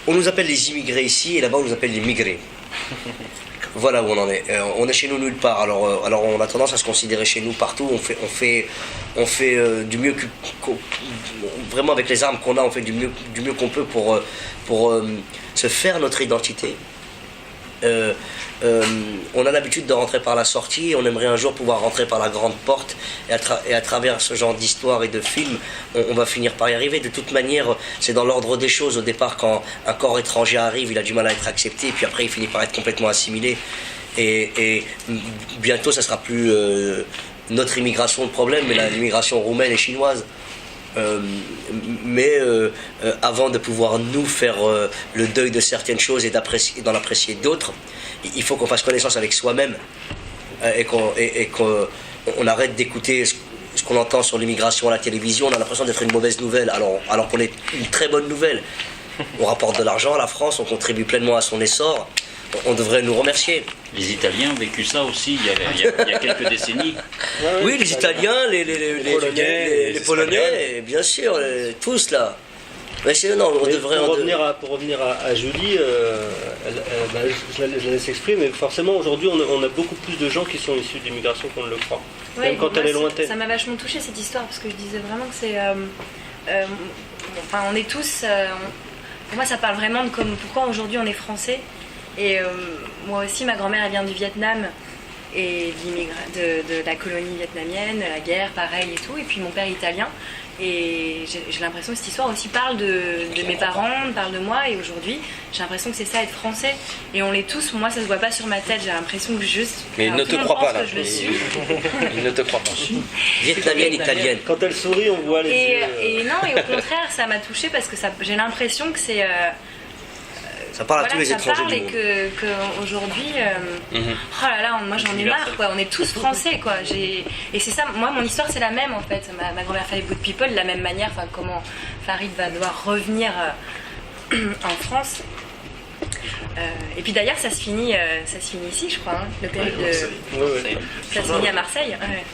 On nous appelle les immigrés ici, et là-bas on nous appelle les migrés. Voilà où on en est. On est chez nous nulle part. Alors on a tendance à se considérer chez nous partout. On fait du mieux vraiment avec les armes qu'on a, on fait du mieux qu'on peut pour se faire notre identité. On a l'habitude de rentrer par la sortie, on aimerait un jour pouvoir rentrer par la grande porte, et à travers ce genre d'histoire et de films, on va finir par y arriver. De toute manière, c'est dans l'ordre des choses. Au départ, quand un corps étranger arrive, il a du mal à être accepté, et puis après il finit par être complètement assimilé, et bientôt ça sera plus notre immigration le problème, mais l'immigration roumaine et chinoise. Avant de pouvoir nous faire le deuil de certaines choses et d'en apprécier d'autres, il faut qu'on fasse connaissance avec soi-même, et qu'on arrête d'écouter ce qu'on entend sur l'immigration à la télévision. On a l'impression d'être une mauvaise nouvelle, alors qu'on est une très bonne nouvelle. On rapporte de l'argent à la France, on contribue pleinement à son essor. On devrait nous remercier. Les Italiens ont vécu ça aussi il y a quelques décennies. Oui, les Italiens, les Polonais, bien sûr, tous là. Mais pour revenir à Julie, je la laisse exprimer, mais forcément aujourd'hui on a beaucoup plus de gens qui sont issus d'immigration qu'on ne le croit, oui, même quand elle est lointaine. Ça m'a vachement touchée cette histoire, parce que je disais vraiment que c'est... on est tous... pour moi ça parle vraiment de pourquoi aujourd'hui on est français. Et moi aussi, ma grand-mère elle vient du Vietnam et de la colonie vietnamienne, la guerre, pareil et tout. Et puis mon père est italien. Et j'ai l'impression que cette histoire aussi parle de mes parents, parle de moi. Et aujourd'hui, j'ai l'impression que c'est ça, être français. Et on l'est tous. Moi, ça se voit pas sur ma tête. J'ai l'impression que juste. Mais il ne te croit pas là. Je le suis. Il ne te croit pas. Vietnamienne, italienne. Quand elle sourit, on voit les yeux. Et non, et au contraire, ça m'a touchée parce que j'ai l'impression que c'est. Ça parle à tous les étrangers du monde. Et qu'aujourd'hui, oh là là, moi j'en ai marre, quoi. On est tous français, quoi. Et c'est ça, moi mon histoire c'est la même en fait. Ma grand-mère fait les Good People de la même manière, comment Farid va devoir revenir en France. Et puis d'ailleurs ça se finit ici, je crois, le périple de... Ça se finit à Marseille. Ouais.